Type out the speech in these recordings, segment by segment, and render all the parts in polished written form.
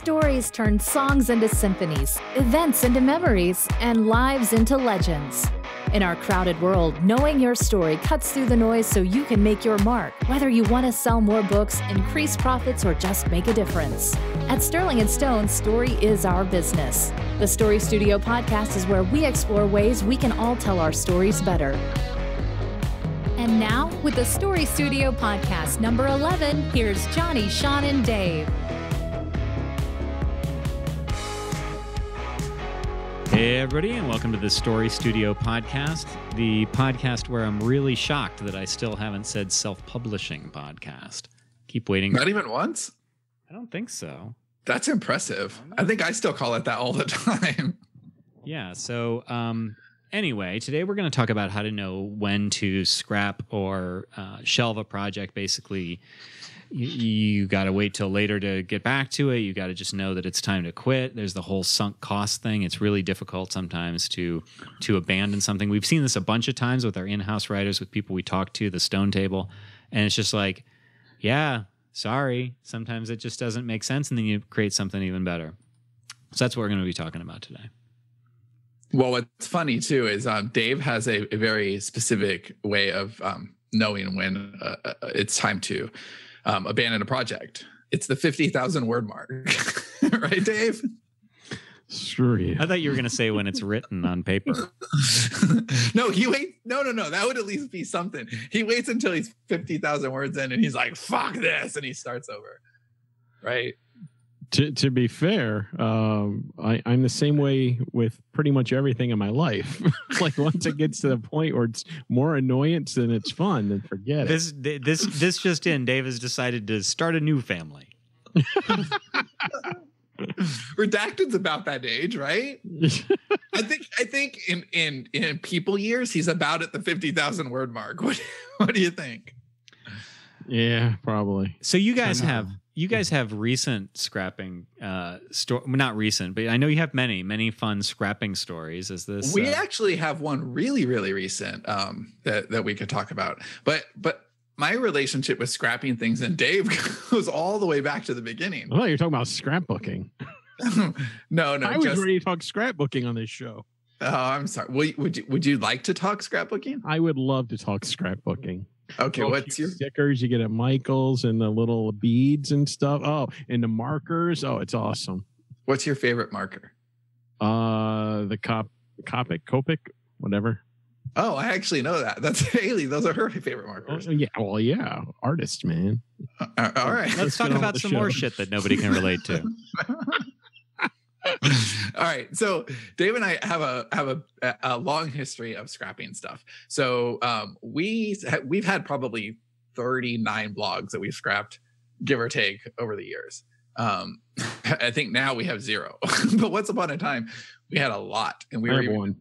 stories turn songs into symphonies, events into memories, and lives into legends. In our crowded world, knowing your story cuts through the noise so you can make your mark, whether you want to sell more books, increase profits, or just make a difference. At Sterling & Stone, story is our business. The Story Studio podcast is where we explore ways we can all tell our stories better. And now, with the Story Studio podcast number 11, here's Johnny, Sean, and Dave. Hey everybody, and welcome to the Story Studio podcast, the podcast where I'm really shocked that I still haven't said self-publishing podcast. Keep waiting. Not even once? I don't think so. That's impressive. I think I still call it that all the time. Yeah, so anyway, today we're going to talk about how to know when to scrap or shelve a project. Basically, you got to wait till later to get back to it. You got to just know that it's time to quit. There's the whole sunk cost thing. It's really difficult sometimes to abandon something. We've seen this a bunch of times with our in-house writers, with people we talk to, the Stone Table, and it's just like, yeah, sorry. Sometimes it just doesn't make sense, and then you create something even better. So that's what we're going to be talking about today. Well, what's funny too is Dave has a very specific way of knowing when it's time to abandon a project. It's the 50,000 word mark, right, Dave? Sure. Yeah. I thought you were going to say when it's written on paper. No, he waits. No. That would at least be something. He waits until he's 50,000 words in, and he's like, "Fuck this," and he starts over. Right. To be fair, I'm the same way with pretty much everything in my life. Like once it gets to the point where it's more annoyance than it's fun, then forget it. This just in, Dave has decided to start a new family. Redacted's about that age, right? I think in people years he's about at the 50,000 word mark. What do you think? Yeah, probably. So you guys have recent scrapping not recent, but I know you have many fun scrapping stories. Is this we actually have one really recent that we could talk about. But my relationship with scrapping things and Dave goes all the way back to the beginning. I thought you were talking about scrapbooking. No. I was ready to talk scrapbooking on this show. Oh, I'm sorry. Would you like to talk scrapbooking? I would love to talk scrapbooking. Okay, what's your stickers you get at Michael's and the little beads and stuff? Oh, and the markers. Oh, it's awesome. What's your favorite marker? The Copic, whatever. Oh, I actually know that. That's Haley. Those are her favorite markers. Oh, yeah. Well, yeah. Artist, man. All right. Let's talk about some more shit that nobody can relate to. All right. So Dave and I have a long history of scrapping stuff. So we've had probably 39 blogs that we've scrapped, give or take, over the years. I think now we have 0. But once upon a time, we had a lot, and we were even one.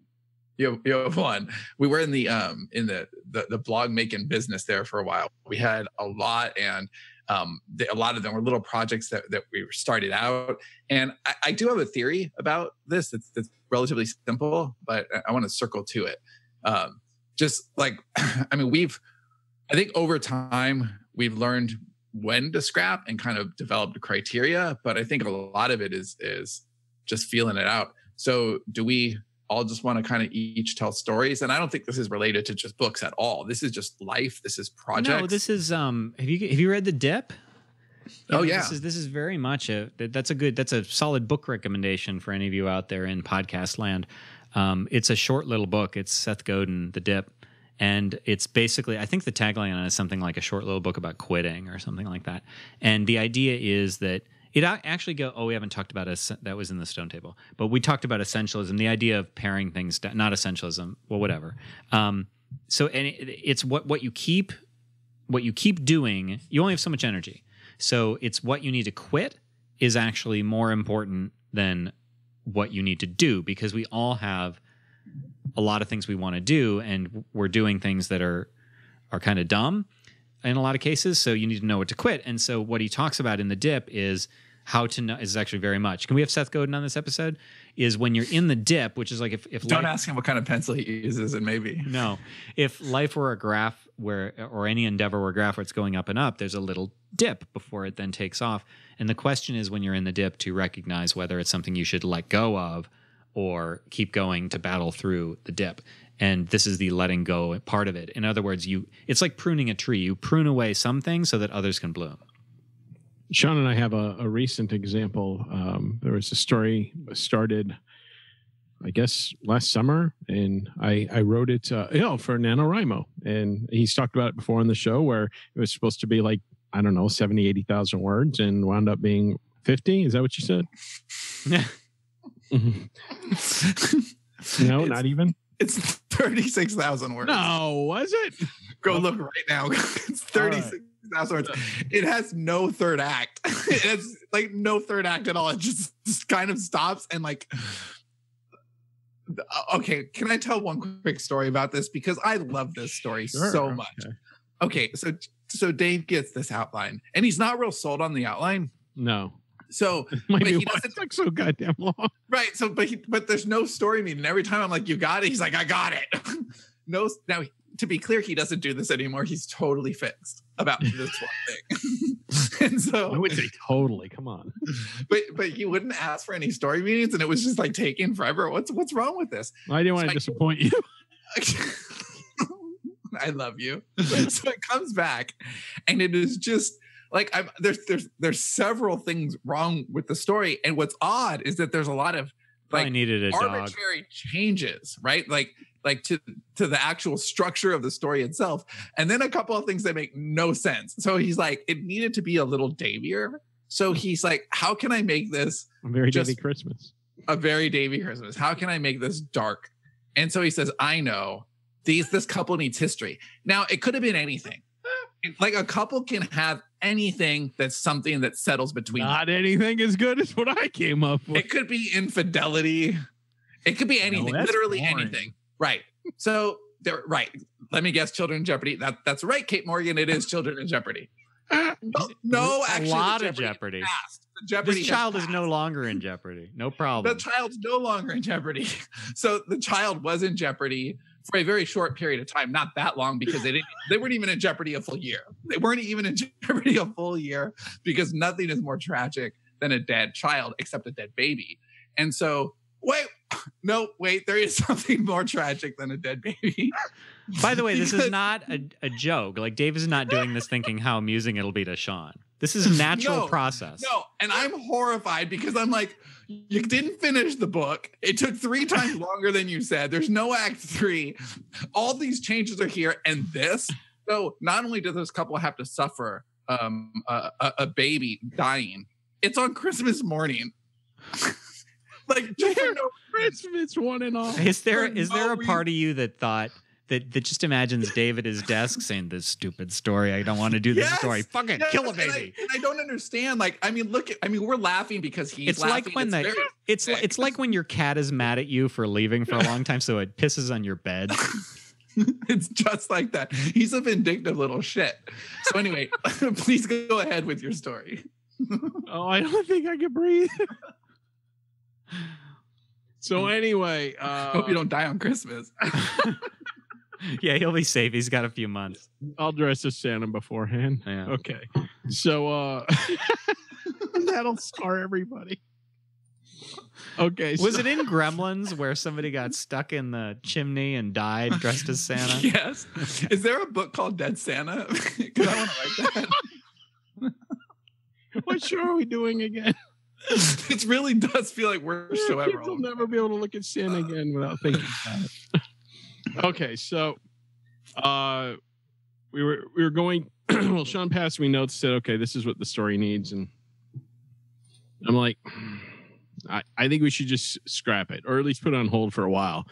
You have one. We were in the blog making business there for a while. We had a lot, and a lot of them were little projects that we started out. And I do have a theory about this. It's relatively simple, but I want to circle to it. Just like, I mean, I think over time we've learned when to scrap and kind of developed criteria, but I think a lot of it is just feeling it out. So do we all just want to kind of each tell stories? And I don't think this is related to just books at all. This is just life. This is projects. No, this is have you read The Dip? Oh yeah. This is very much that's a solid book recommendation for any of you out there in podcast land. It's a short little book. It's Seth Godin, The Dip. And it's basically, I think the tagline on it is something like a short little book about quitting or something like that. And the idea is that it actually we haven't talked about that was in the Stone Table, but we talked about essentialism, the idea of paring things down, not essentialism, well, whatever. So it's what you keep doing. You only have so much energy. So it's what you need to quit is actually more important than what you need to do, because we all have a lot of things we want to do, and we're doing things that are kind of dumb in a lot of cases. So you need to know what to quit. And so what he talks about in The Dip is how to know is actually very much. Can we have Seth Godin on this episode? Is when you're in the dip, which is like if don't ask him what kind of pencil he uses, and maybe no, if life were a graph or any endeavor were a graph where it's going up and up, there's a little dip before it then takes off. And the question is when you're in the dip to recognize whether it's something you should let go of or keep going to battle through the dip. And this is the letting go part of it. In other words, it's like pruning a tree. You prune away some things so that others can bloom. Sean and I have a recent example. There was a story started, I guess, last summer, and I wrote it for NaNoWriMo. And he's talked about it before on the show where it was supposed to be like, I don't know, 70, 80,000 words and wound up being 50. Is that what you said? No, not even. It's 36,000 words. No, was it? Go look right now. It's 36,000 words. It has no third act. It has like no third act at all. It just kind of stops and like. Okay, can I tell one quick story about this? Because I love this story so much. Okay, so Dave gets this outline, and he's not real sold on the outline. No. So but he doesn't like so goddamn long. Right. So but there's no story meaning. Every time I'm like, you got it, he's like, I got it. No, now to be clear, he doesn't do this anymore. He's totally fixed about this one thing. And so I would say totally. Come on. But he wouldn't ask for any story meetings, and it was just like taking forever. What's wrong with this? I didn't want to disappoint you. I love you. So it comes back, and it is just like there's several things wrong with the story, and what's odd is that there's a lot of like arbitrary changes, right? Like to the actual structure of the story itself, and then a couple of things that make no sense. So he's like, it needed to be a little Davier. So he's like, how can I make this a very Davy Christmas? A very Davy Christmas. How can I make this dark? And so he says, I know. This couple needs history. Now, it could have been anything. Like a couple can have anything that's something that settles between them. Not anything as good as what I came up with. It could be infidelity. It could be anything, literally boring. Anything. Right. So they're right. Let me guess, Children in Jeopardy. That's right, Kate Morgan. It is Children in Jeopardy. No, actually, a lot of Jeopardy. This child is no longer in Jeopardy. No problem. The child's no longer in Jeopardy. So the child was in Jeopardy for a very short period of time, not that long, because they weren't even in Jeopardy a full year. They weren't even in Jeopardy a full year because nothing is more tragic than a dead child, except a dead baby. And so, wait, there is something more tragic than a dead baby. By the way, this is not a joke. Like, Dave is not doing this thinking how amusing it'll be to Sean. This is a natural process. No, and I'm horrified because I'm like, you didn't finish the book. It took 3 times longer than you said. There's no act 3. All these changes are here. And this, so not only does this couple have to suffer a baby dying, it's on Christmas morning. Like, just no Christmas one and all. Is there a part of you that thought that just imagines Dave at his desk saying this stupid story? I don't want to do this story. Fuck it, kill a baby. And I don't understand. Like, I mean, we're laughing because he's laughing. Like when it's like when your cat is mad at you for leaving for a long time, so it pisses on your bed. It's just like that. He's a vindictive little shit. So anyway, please go ahead with your story. Oh, I don't think I can breathe. So anyway, hope you don't die on Christmas. Yeah, he'll be safe. He's got a few months. I'll dress as Santa beforehand. Yeah. Okay. So that'll scar everybody. Okay. Was it in Gremlins where somebody got stuck in the chimney and died dressed as Santa? Yes. Is there a book called Dead Santa? Because I want to write that. What show are we doing again? It really does feel like we're so ever. People will never be able to look at Santa again without thinking about it. Okay, so we were going. Well, Sean passed me notes, said, "Okay, this is what the story needs," and I'm like, I think we should just scrap it, or at least put it on hold for a while,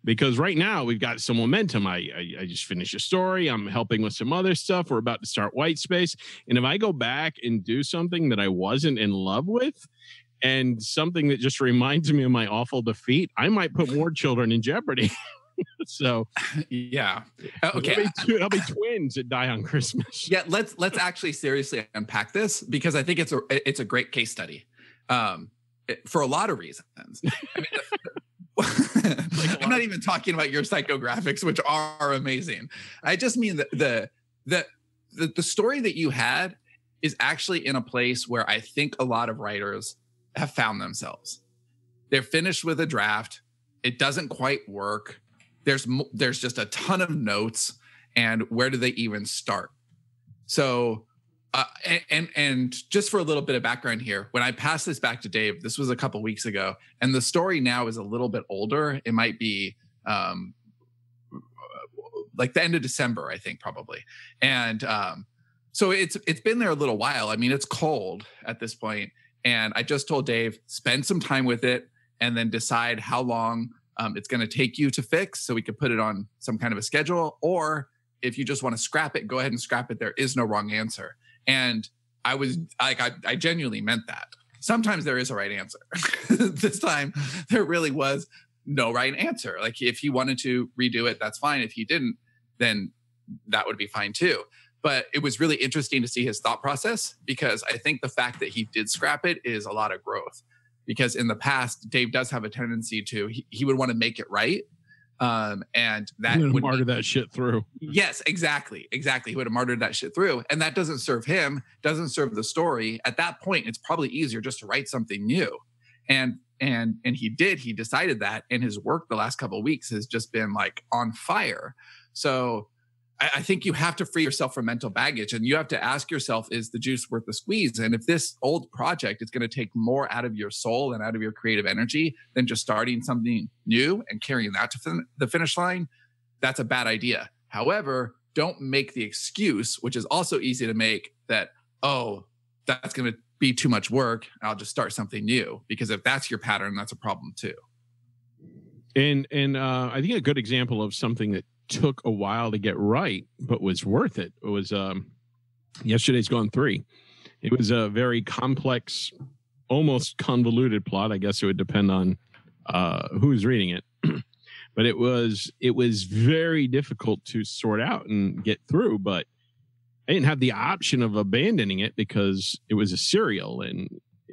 because right now we've got some momentum. I just finished a story. I'm helping with some other stuff. We're about to start White Space, and if I go back and do something that I wasn't in love with, and something that just reminds me of my awful defeat, I might put more children in jeopardy. So yeah. Okay. There'll be twins that die on Christmas. Yeah. Let's actually seriously unpack this, because I think it's a great case study for a lot of reasons. I mean, I'm not even talking about your psychographics, which are amazing. I just mean that the story that you had is actually in a place where I think a lot of writers have found themselves. They're finished with a draft. It doesn't quite work. There's just a ton of notes, and where do they even start? So, and just for a little bit of background here, when I passed this back to Dave, this was a couple weeks ago, and the story now is a little bit older. It might be like the end of December, I think, probably. And so it's been there a little while. I mean, it's cold at this point, and I just told Dave, spend some time with it, and then decide how long it's going to take you to fix, so we could put it on some kind of a schedule. Or if you just want to scrap it, go ahead and scrap it. There is no wrong answer. And I was like, I genuinely meant that. Sometimes there is a right answer. This time there really was no right answer. Like, if he wanted to redo it, that's fine. If he didn't, then that would be fine too. But it was really interesting to see his thought process, because I think the fact that he did scrap it is a lot of growth. Because in the past, Dave does have a tendency to, he would want to make it right. And that would martyr that shit through. Yes, exactly. He would have martyred that shit through. And that doesn't serve him, doesn't serve the story. At that point, it's probably easier just to write something new. And he decided that, and his work the last couple of weeks has just been like on fire. So I think you have to free yourself from mental baggage, and you have to ask yourself, is the juice worth the squeeze? And if this old project is going to take more out of your soul and out of your creative energy than just starting something new and carrying that to the finish line, that's a bad idea. However, don't make the excuse, which is also easy to make, that, oh, that's going to be too much work, I'll just start something new. Because if that's your pattern, that's a problem too. And I think a good example of something that took a while to get right, but was worth it, was Yesterday's Gone 3. It was a very complex, almost convoluted plot. I guess it would depend on who's reading it. But it was very difficult to sort out and get through. But I didn't have the option of abandoning it, because it was a serial and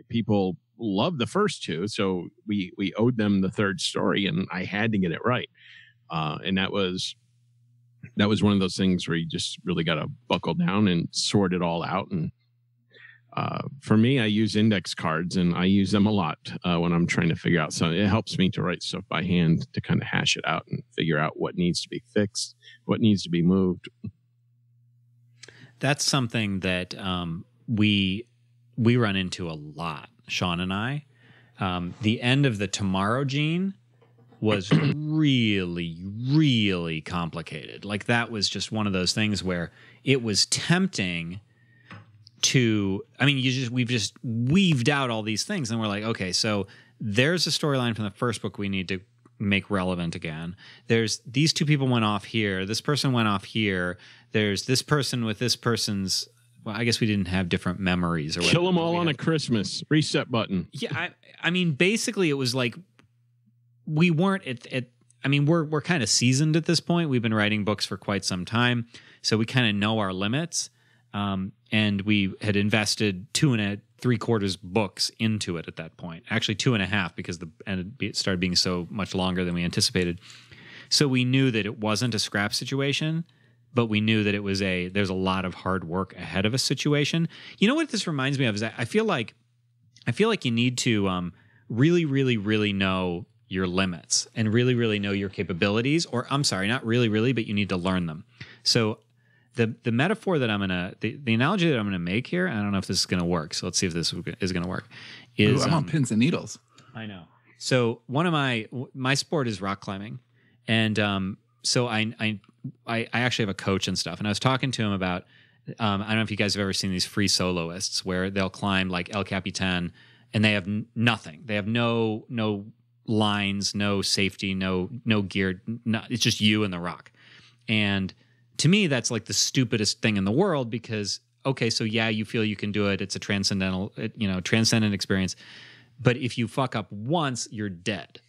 people loved the first two. So we owed them the third story, and I had to get it right. And that was one of those things where you just really got to buckle down and sort it all out. And for me, I use index cards, and I use them a lot when I'm trying to figure out something. It helps me to write stuff by hand, to kind of hash it out and figure out what needs to be fixed, what needs to be moved. That's something that we run into a lot, Sean and I. The end of the Tomorrow Gene was really, really complicated. Like, that was just one of those things where it was tempting to, I mean, we've just weaved out all these things, and we're like, okay, so there's a storyline from the first book we need to make relevant again. There's these two people went off here. This person went off here. There's this person with this person's, well, I guess we didn't have different memories or whatever. Kill them all on a Christmas reset button. Yeah. I mean, basically it was like, we weren't I mean, we're kind of seasoned at this point. We've been writing books for quite some time, so we kind of know our limits. And we had invested 2 3/4 books into it at that point. Actually, 2.5, because it started being so much longer than we anticipated. So we knew that it wasn't a scrap situation, but we knew that there's a lot of hard work ahead of a situation. You know what this reminds me of is I feel like you need to really, really, really know your limits and really, really know your capabilities. Or I'm sorry, not really, really, but you need to learn them. So the metaphor that the analogy that I'm gonna make here, I don't know if this is gonna work. So let's see if this is gonna work. Is I'm on pins and needles. I know. So one of my sport is rock climbing, and so I actually have a coach and stuff. And I was talking to him about I don't know if you guys have ever seen these free soloists where they'll climb like El Capitan, and they have nothing. They have no lines, no safety, no gear. It's just you and the rock. And to me, that's like the stupidest thing in the world, because, okay, so yeah, you feel you can do it. It's a transcendent experience. But if you fuck up once, you're dead.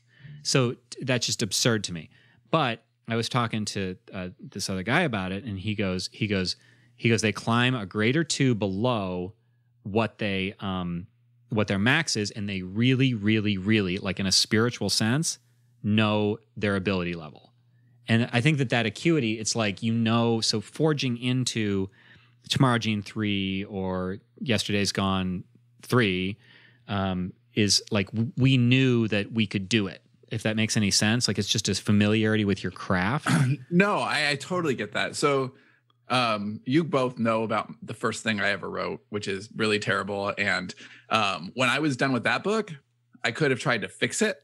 So that's just absurd to me. But I was talking to this other guy about it, and he goes, they climb a grade or two below what their max is, and they really, really, really, like in a spiritual sense, know their ability level. And I think that acuity, it's like, so forging into Tomorrow Gene 3 or Yesterday's Gone 3 is like, we knew that we could do it, if that makes any sense. Like, it's just a familiarity with your craft. No, I totally get that. So you both know about the first thing I ever wrote, which is really terrible. And when I was done with that book, I could have tried to fix it.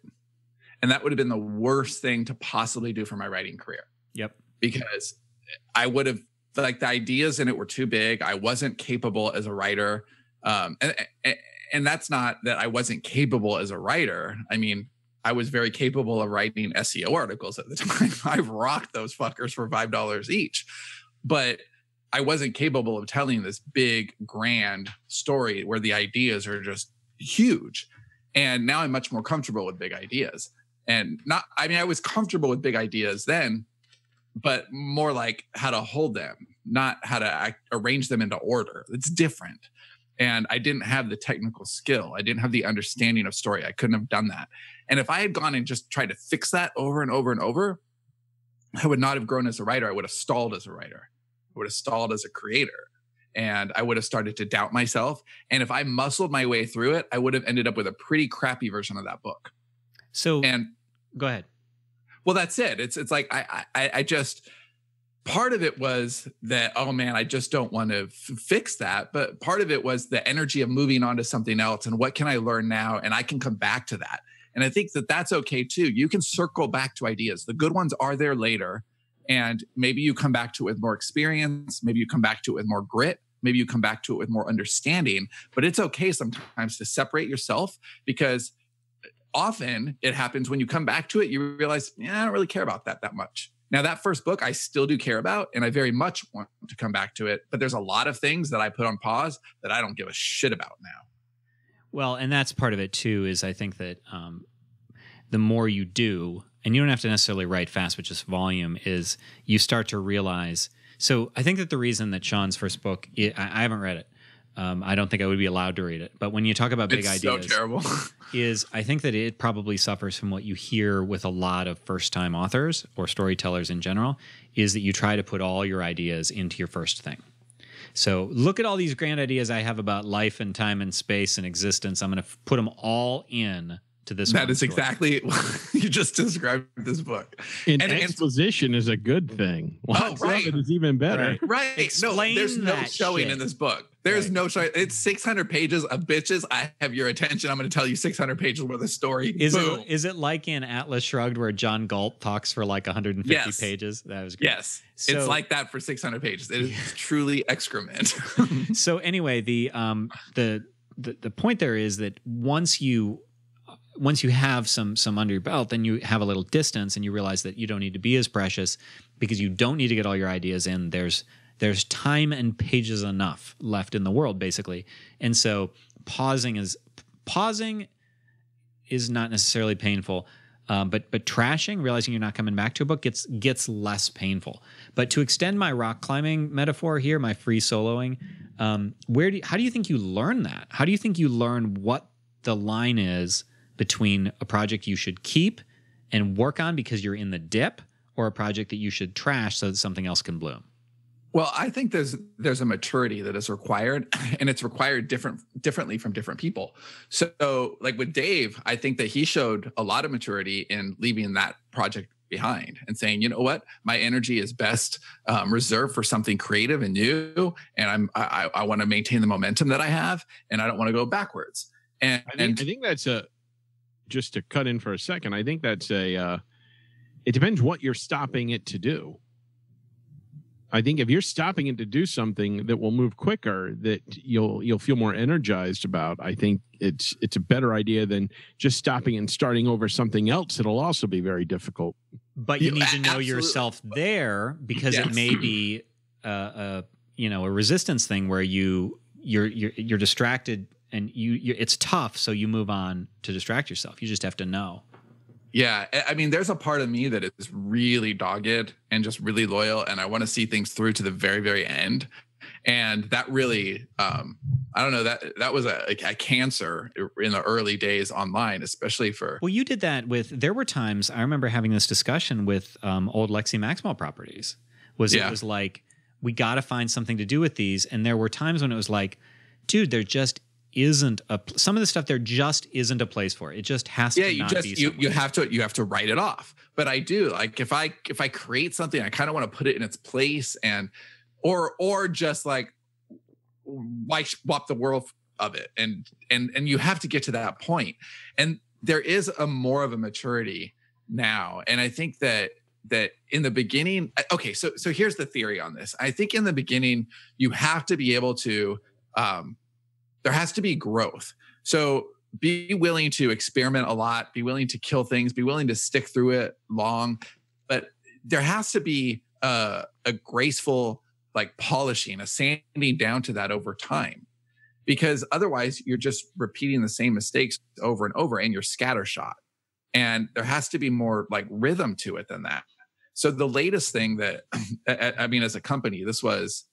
And that would have been the worst thing to possibly do for my writing career. Yep. Because I would have, like, the ideas in it were too big. I wasn't capable as a writer. And that's not that I wasn't capable as a writer. I mean, I was very capable of writing SEO articles at the time. I rocked those fuckers for $5 each. But I wasn't capable of telling this big, grand story where the ideas are just huge. And now I'm much more comfortable with big ideas. And I was comfortable with big ideas then, but more like how to hold them, not how to arrange them into order. It's different. And I didn't have the technical skill. I didn't have the understanding of story. I couldn't have done that. And if I had gone and just tried to fix that over and over and over, I would not have grown as a writer. I would have stalled as a writer. I would have stalled as a creator. And I would have started to doubt myself. And if I muscled my way through it, I would have ended up with a pretty crappy version of that book. So, go ahead. Well, that's it. It's like, I just, part of it was that, oh man, I just don't want to fix that. But part of it was the energy of moving on to something else. And what can I learn now? And I can come back to that. And I think that that's okay too. You can circle back to ideas. The good ones are there later. And maybe you come back to it with more experience. Maybe you come back to it with more grit. Maybe you come back to it with more understanding. But it's okay sometimes to separate yourself, because often it happens when you come back to it, you realize, I don't really care about that much. Now, that first book, I still do care about, and I very much want to come back to it. But there's a lot of things that I put on pause that I don't give a shit about now. Well, and that's part of it too, is I think that the more you do, and you don't have to necessarily write fast, but just volume, is you start to realize. So I think that the reason that Sean's first book, I haven't read it. I don't think I would be allowed to read it. But when you talk about big ideas, so terrible. is I think that it probably suffers from what you hear with a lot of first-time authors or storytellers in general, is that you try to put all your ideas into your first thing. So look at all these grand ideas I have about life and time and space and existence. I'm going to put them all in to this. That is exactly what you just described this book. And exposition is a good thing. Lots of it is even better. Right. Explain there's no showing shit in this book. There's no showing. It's 600 pages of bitches. I have your attention. I'm going to tell you 600 pages worth of story. Is it like in Atlas Shrugged where John Galt talks for like 150 pages? That was good. Yes. It's like that for 600 pages. It is truly excrement. So anyway, the point there is that once you have some under your belt, then you have a little distance and you realize that you don't need to be as precious, because you don't need to get all your ideas in. There's time and pages enough left in the world, basically. And so pausing is not necessarily painful, but trashing, realizing you're not coming back to a book, gets less painful. But to extend my rock climbing metaphor here, my free soloing, how do you think you learn that? How do you think you learn what the line is between a project you should keep and work on because you're in the dip, or a project that you should trash so that something else can bloom? Well, I think there's a maturity that is required, and it's required differently from different people. So like with Dave, I think that he showed a lot of maturity in leaving that project behind and saying, you know what, my energy is best reserved for something creative and new. And I want to maintain the momentum that I have, and I don't want to go backwards. And I think that's just to cut in for a second, I think that's it depends what you're stopping it to do. I think if you're stopping it to do something that will move quicker, that you'll feel more energized about, I think it's a better idea than just stopping and starting over something else. It'll also be very difficult. But you need to know yourself there, because it may be a resistance thing where you're distracted and you it's tough, so you move on to distract yourself. You just have to know. Yeah. I mean, there's a part of me that is really dogged and just really loyal. And I want to see things through to the very, very end. And that really, I don't know, that was a cancer in the early days online, especially for. Well, you did that there were times I remember having this discussion with old Lexi Maxwell properties. It was like, we got to find something to do with these. And there were times when it was like, dude, there just isn't some of the stuff there just isn't a place for it. It just has to not be somewhere. You have to write it off. But I do, like, if I create something, I kind of want to put it in its place, and or just like, why swap the world of it? And you have to get to that point. And there is a more of a maturity now. And I think that in the beginning, okay, so here's the theory on this. I think in the beginning, you have to be able to, there has to be growth. So be willing to experiment a lot, be willing to kill things, be willing to stick through it long, but there has to be a graceful, like, polishing, a sanding down to that over time, because otherwise you're just repeating the same mistakes over and over and you're scattershot. And there has to be more like rhythm to it than that. So the latest thing that, I mean, as a company, this was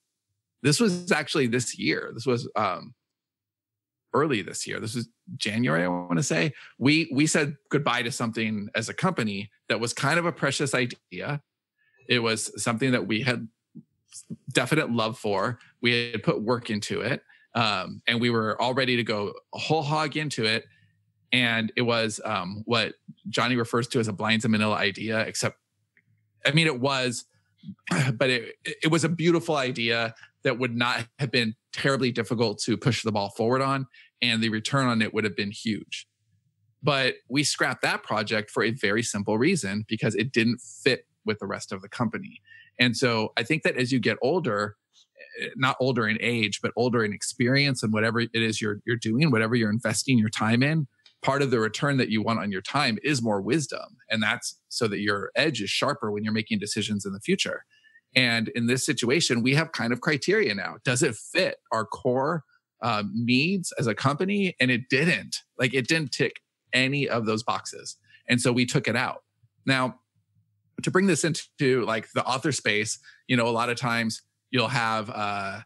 actually this year. This was early this year. This was January, I want to say. We said goodbye to something as a company that was kind of a precious idea. It was something that we had definite love for. We had put work into it, and we were all ready to go whole hog into it. And it was what Johnny refers to as a blinds and manila idea, except, I mean, it was, but it was a beautiful idea that would not have been terribly difficult to push the ball forward on, and the return on it would have been huge. But we scrapped that project for a very simple reason, because it didn't fit with the rest of the company. And so I think that as you get older, not older in age, but older in experience and whatever it is you're doing, whatever you're investing your time in, part of the return that you want on your time is more wisdom. And that's so that your edge is sharper when you're making decisions in the future. And in this situation, we have kind of criteria now. Does it fit our core needs as a company? And it didn't. Like, it didn't tick any of those boxes. And so we took it out. Now, to bring this into like the author space, a lot of times you'll have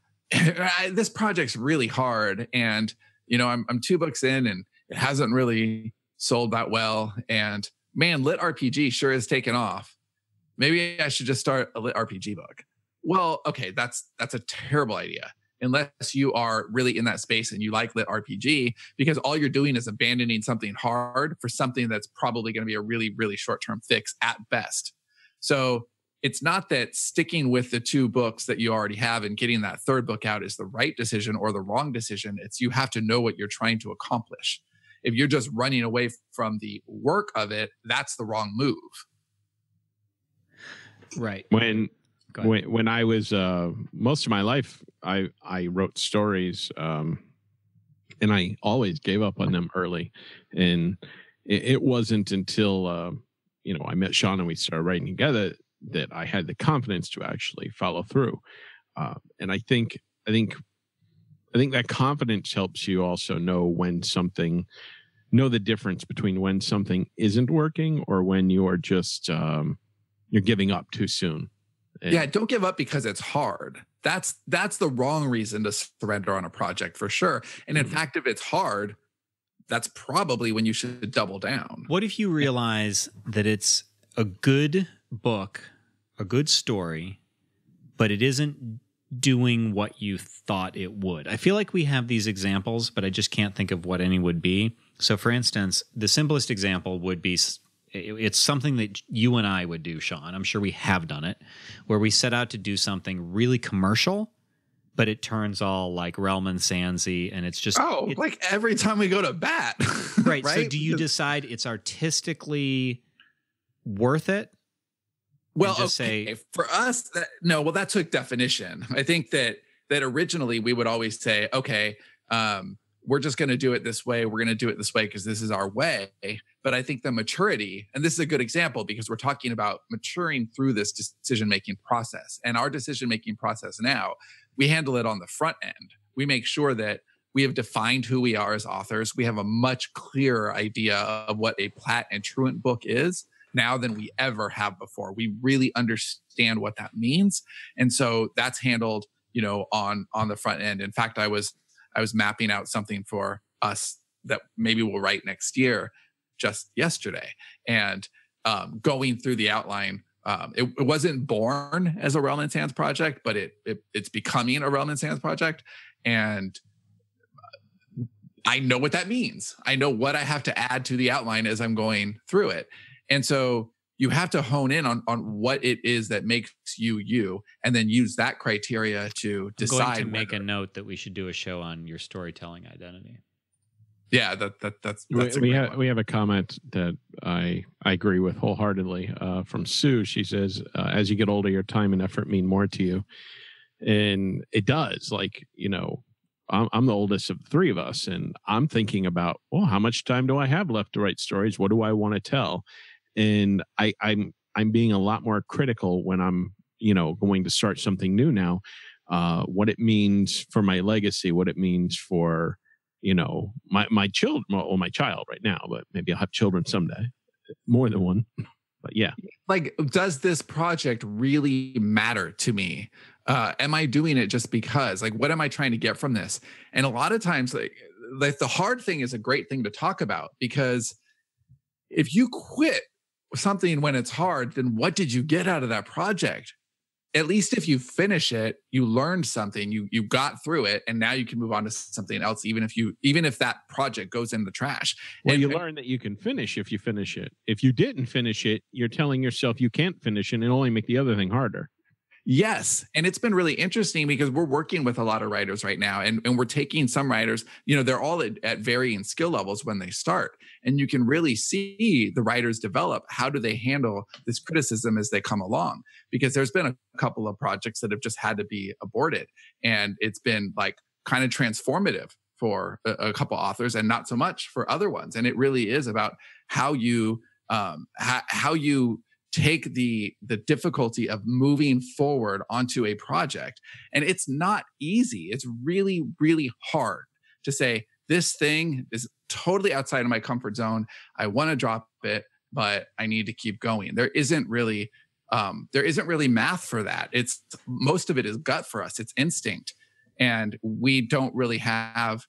this project's really hard, and I'm 2 books in and it hasn't really sold that well, and man, lit RPG sure has taken off. Maybe I should just start a lit RPG book. Well, okay, that's a terrible idea unless you are really in that space and you like lit RPG, because all you're doing is abandoning something hard for something that's probably going to be a really, really short-term fix at best. So it's not that sticking with the 2 books that you already have and getting that 3rd book out is the right decision or the wrong decision. It's, you have to know what you're trying to accomplish. If you're just running away from the work of it, that's the wrong move. Right. When I was most of my life, I wrote stories, and I always gave up on them early. And it wasn't until I met Sean and we started writing together that I had the confidence to actually follow through. And I think that confidence helps you also know the difference between when something isn't working or when you're just you're giving up too soon. Yeah, don't give up because it's hard. That's the wrong reason to surrender on a project, for sure. And in fact, if it's hard, that's probably when you should double down. What if you realize that it's a good book, a good story, but it isn't doing what you thought it would? I feel like we have these examples, but I just can't think of what any would be. So for instance, the simplest example would be, it's something that you and I would do, Sean. I'm sure we have done it, where we set out to do something really commercial, but it turns all like Relm and Sandsy, and it's just like every time we go to bat. Right. So do you decide it's artistically worth it? Well, okay, for us, that took definition. I think that originally we would always say, okay, we're just going to do it this way. We're going to do it this way because this is our way. But I think the maturity, and this is a good example because we're talking about maturing through this decision-making process. And our decision-making process now, we handle it on the front end. We make sure that We have defined who we are as authors. We have a much clearer idea of what a Platt and Truant book is now than we ever have before. We really understand what that means. And so that's handled, on the front end. In fact, I was mapping out something for us that maybe we'll write next year just yesterday. And going through the outline, it wasn't born as a Realm and Sands project, but it's becoming a Realm and Sands project. And I know what that means. I know what I have to add to the outline as I'm going through it. And so you have to hone in on what it is that makes you, and then use that criteria to decide. I'm going to make a note that we should do a show on your storytelling identity. Yeah, that's we have a comment that I agree with wholeheartedly from Sue. She says, as you get older, your time and effort mean more to you. And it does. Like, I'm the oldest of the three of us, and I'm thinking about, how much time do I have left to write stories? What do I want to tell? And I'm being a lot more critical when I'm, going to start something new now. What it means for my legacy, what it means for, my children, well, my child right now, but maybe I'll have children someday, more than one. But yeah. Like, does this project really matter to me? Am I doing it just because? Like, what am I trying to get from this? And a lot of times, like the hard thing is a great thing to talk about, because if you quit something when it's hard, then what did you get out of that project? At least if you finish it, you learned something, you got through it, and now you can move on to something else, even if that project goes in the trash. Well, you learn that you can finish if you finish it. If you didn't finish it, you're telling yourself you can't finish it and only make the other thing harder. Yes. And it's been really interesting because we're working with a lot of writers right now, and we're taking some writers, they're all at varying skill levels when they start. And you can really see the writers develop. How do they handle this criticism as they come along? Because there's been a couple of projects that have just had to be aborted. And it's been like kind of transformative for a couple authors and not so much for other ones. And it really is about how you take the difficulty of moving forward onto a project. And it's not easy. It's really, really hard to say, this thing is totally outside of my comfort zone. I want to drop it, but I need to keep going. There isn't really math for that. It's most of it is gut for us. It's instinct. And we don't really have,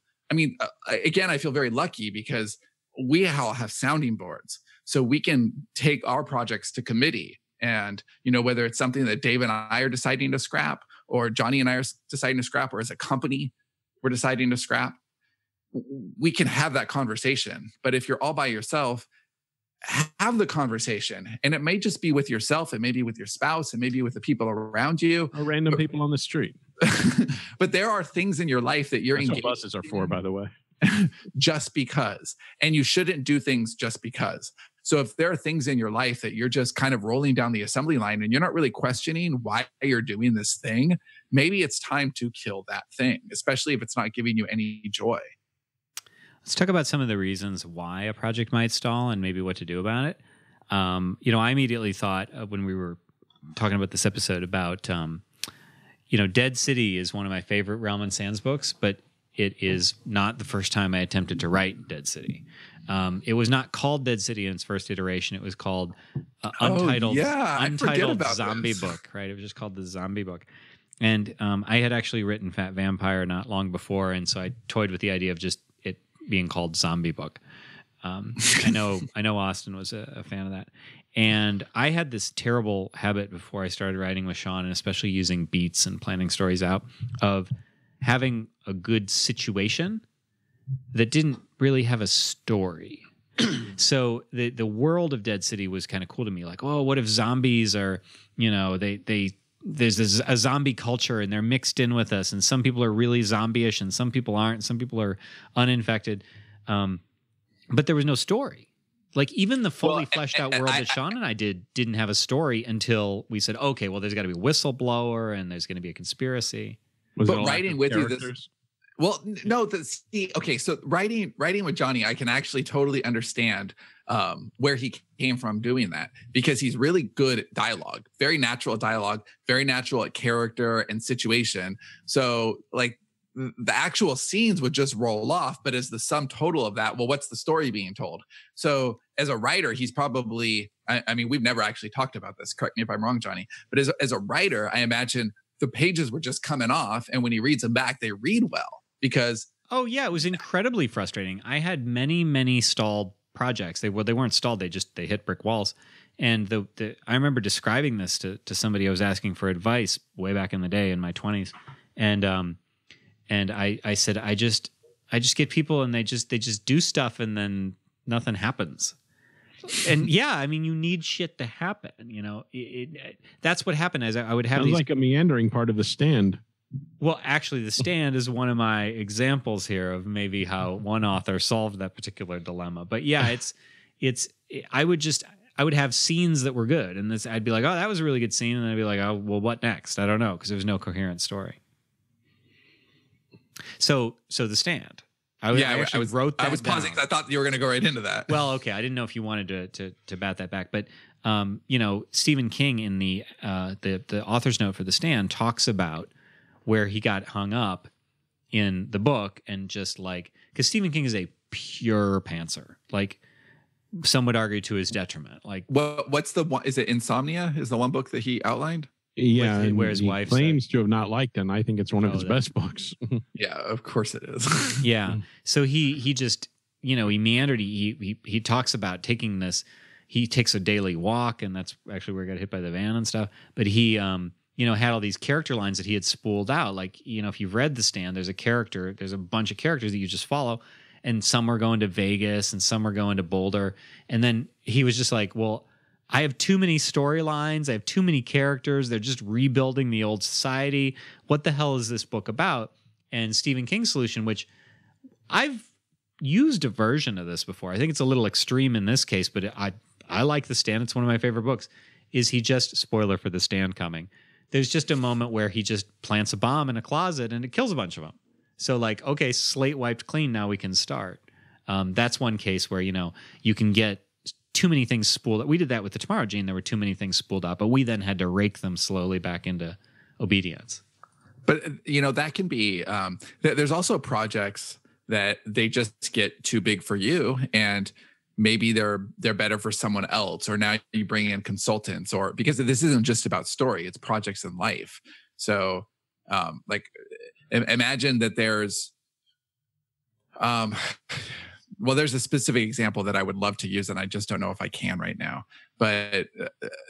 again, I feel very lucky because we all have sounding boards. So we can take our projects to committee, and, whether it's something that Dave and I are deciding to scrap, or Johnny and I are deciding to scrap, or as a company, we're deciding to scrap, we can have that conversation. But if you're all by yourself, have the conversation. And it may just be with yourself. It may be with your spouse. It may be with the people around you. Or random people on the street. But there are things in your life that you're engaged. That's what buses are for, by the way. Just because. And you shouldn't do things just because. So if there are things in your life that you're just kind of rolling down the assembly line and you're not really questioning why you're doing this thing, maybe it's time to kill that thing, especially if it's not giving you any joy. Let's talk about some of the reasons why a project might stall and maybe what to do about it. I immediately thought when we were talking about this episode about, Dead City is one of my favorite Realm and Sands books, but it is not the first time I attempted to write Dead City. It was not called Dead City in its first iteration. It was called Untitled Zombie Book, right? It was just called the Zombie Book. And I had actually written Fat Vampire not long before, and so I toyed with the idea of just it being called Zombie Book. I know Austin was a fan of that. And I had this terrible habit before I started writing with Sean, and especially using beats and planning stories out, of having a good situation that didn't really have a story. So the world of Dead City was kind of cool to me. Like, what if zombies are, there's a zombie culture and they're mixed in with us, and some people are really zombie-ish and some people aren't, and some people are uninfected. But there was no story. Like, even the fully fleshed out world that Sean and I didn't have a story until we said, okay, well, there's got to be a whistleblower and there's going to be a conspiracy. But writing with you, so writing with Johnny, I can actually totally understand where he came from doing that, because he's really good at dialogue, very natural at dialogue, very natural at character and situation. So like the actual scenes would just roll off, but as the sum total of that, well, what's the story being told? So as a writer, he's probably, I mean, we've never actually talked about this. Correct me if I'm wrong, Johnny. But as a writer, I imagine the pages were just coming off. And when he reads them back, they read well because. Oh, yeah. It was incredibly frustrating. I had many stalled projects. They weren't stalled. They hit brick walls. And I remember describing this to somebody I was asking for advice way back in the day in my 20s. And I said, I just get people and they just do stuff and then nothing happens. And yeah, I mean, you need shit to happen, you know. That's what happened. As I would have Sounds like a meandering part of The Stand. Well, actually, The Stand is one of my examples here of maybe how one author solved that particular dilemma. But yeah, I would have scenes that were good, and I'd be like, oh, that was a really good scene, and I'd be like, oh, well, what next? I don't know, because there was no coherent story. So The Stand. I wrote that. I was pausing because I thought you were going to go right into that. Well, okay, I didn't know if you wanted to bat that back, but you know, Stephen King in the author's note for The Stand talks about where he got hung up in the book, and just like, because Stephen King is a pure pantser, like some would argue to his detriment. Like, what's the one? Is it Insomnia? Is the one book that he outlined? Yeah, where his wife claims to have not liked it. And I think it's one of his best books. Yeah, of course it is. Yeah. So he just, you know, he meandered. He talks about taking this. He takes a daily walk, and that's actually where he got hit by the van and stuff. But he, you know, had all these character lines that he had spooled out. Like, you know, if you've read The Stand, there's a bunch of characters that you just follow, and some are going to Vegas and some are going to Boulder. And then he was just like, well, I have too many storylines. I have too many characters. They're just rebuilding the old society. What the hell is this book about? And Stephen King's solution, which I've used a version of this before. I think it's a little extreme in this case, but I like The Stand. It's one of my favorite books. Is he just, spoiler for The Stand coming, there's just a moment where he just plants a bomb in a closet and it kills a bunch of them. So like, okay, slate wiped clean. Now we can start. That's one case where, you know, you can get too many things spooled. We did that with the Tomorrow Gene. There were too many things spooled out, but we then had to rake them slowly back into obedience. But, you know, that can be, there's also projects that they just get too big for you, and maybe they're better for someone else, or now you bring in consultants, or because this isn't just about story, it's projects in life. So like imagine that there's, well, there's a specific example that I would love to use, and I just don't know if I can right now. But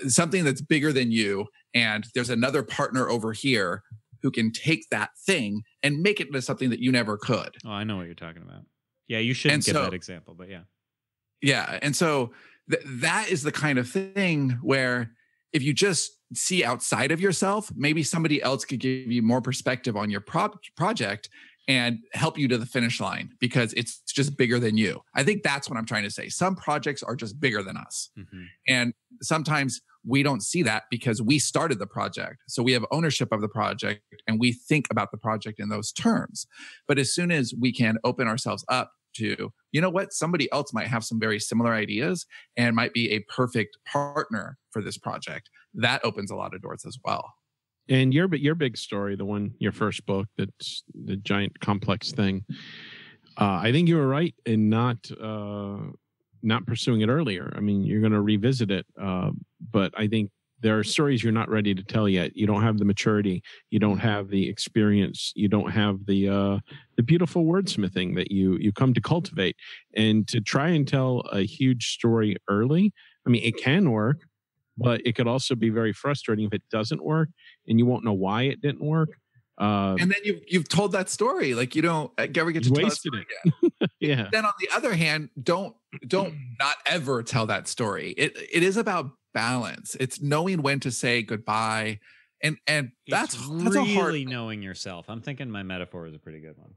something that's bigger than you, and there's another partner over here who can take that thing and make it into something that you never could. Oh, I know what you're talking about. Yeah, you shouldn't give that example, but yeah. Yeah, and so that is the kind of thing where if you just see outside of yourself, maybe somebody else could give you more perspective on your project and help you to the finish line, because it's just bigger than you. I think that's what I'm trying to say. Some projects are just bigger than us. Mm-hmm. And sometimes we don't see that because we started the project. So we have ownership of the project and we think about the project in those terms. But as soon as we can open ourselves up to, you know what, somebody else might have some very similar ideas and might be a perfect partner for this project, that opens a lot of doors as well. And your big story, your first book, that's the giant complex thing. I think you were right in not pursuing it earlier. I mean, you're going to revisit it, but I think there are stories you're not ready to tell yet. You don't have the maturity, you don't have the experience, you don't have the beautiful wordsmithing that you come to cultivate. And to try and tell a huge story early, I mean, it can work, but it could also be very frustrating if it doesn't work, and you won't know why it didn't work. And then you've told that story, like you don't ever get to tell it again. Yeah. Then on the other hand, don't not ever tell that story. It is about balance. It's knowing when to say goodbye, and that's really hard. Knowing yourself. I'm thinking my metaphor is a pretty good one.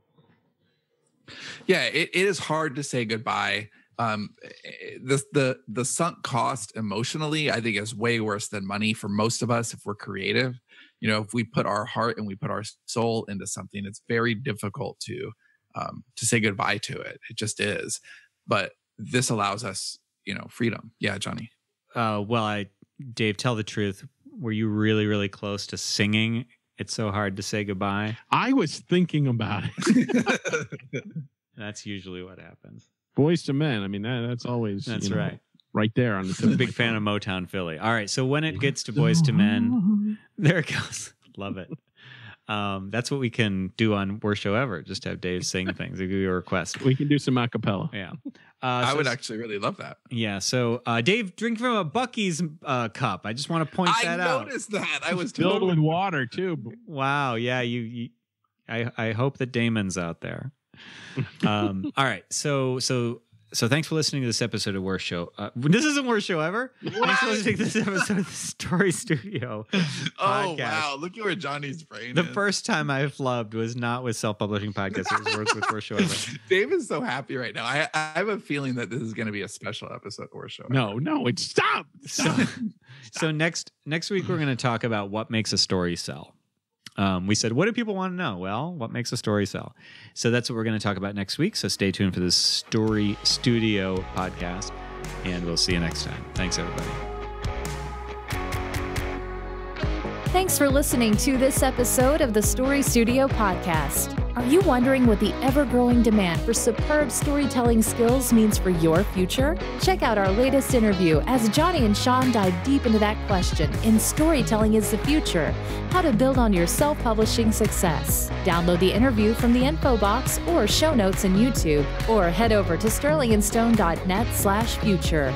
Yeah, it is hard to say goodbye. The sunk cost emotionally, I think, is way worse than money for most of us if we're creative. You know, if we put our heart and we put our soul into something, it's very difficult to say goodbye to it. It just is. But this allows us, you know, freedom. Yeah, Johnny. Well, Dave, tell the truth. Were you really, really close to singing It's so hard to say goodbye. I was thinking about it. That's usually what happens. Boys to Men. I mean, that's always right. Right there on the tip. Big fan of Motown Philly. All right, so when it gets to Boys to Men, there it goes. Love it. That's what we can do on Worst Show Ever. Just have Dave sing things. If you a request, we can do some a cappella. Yeah, I would actually really love that. Yeah. So Dave, drink from a Bucky's cup. I just want to point that out. I noticed that. I was filled with water too. Wow. Yeah. I hope that Damon's out there. All right. So thanks for listening to this episode of Worst Show. This isn't Worst Show Ever. Thanks for listening to this episode of the Story Studio podcast. Oh, wow. Look at where Johnny's brain is. The first time I flubbed was not with self-publishing podcasts. It was with Worst Show Ever. Dave is so happy right now. I have a feeling that this is going to be a special episode of Worst Show Ever. No, it's stop. So next week, we're going to talk about what makes a story sell. We said, what do people want to know? Well, what makes a story sell? So that's what we're going to talk about next week. So stay tuned for this Story Studio podcast, and we'll see you next time. Thanks, everybody. Thanks for listening to this episode of the Story Studio podcast. Are you wondering what the ever-growing demand for superb storytelling skills means for your future? Check out our latest interview as Johnny and Sean dive deep into that question in Storytelling is the Future, How to Build on Your Self-Publishing Success. Download the interview from the info box or show notes in YouTube, or head over to sterlingandstone.net/future.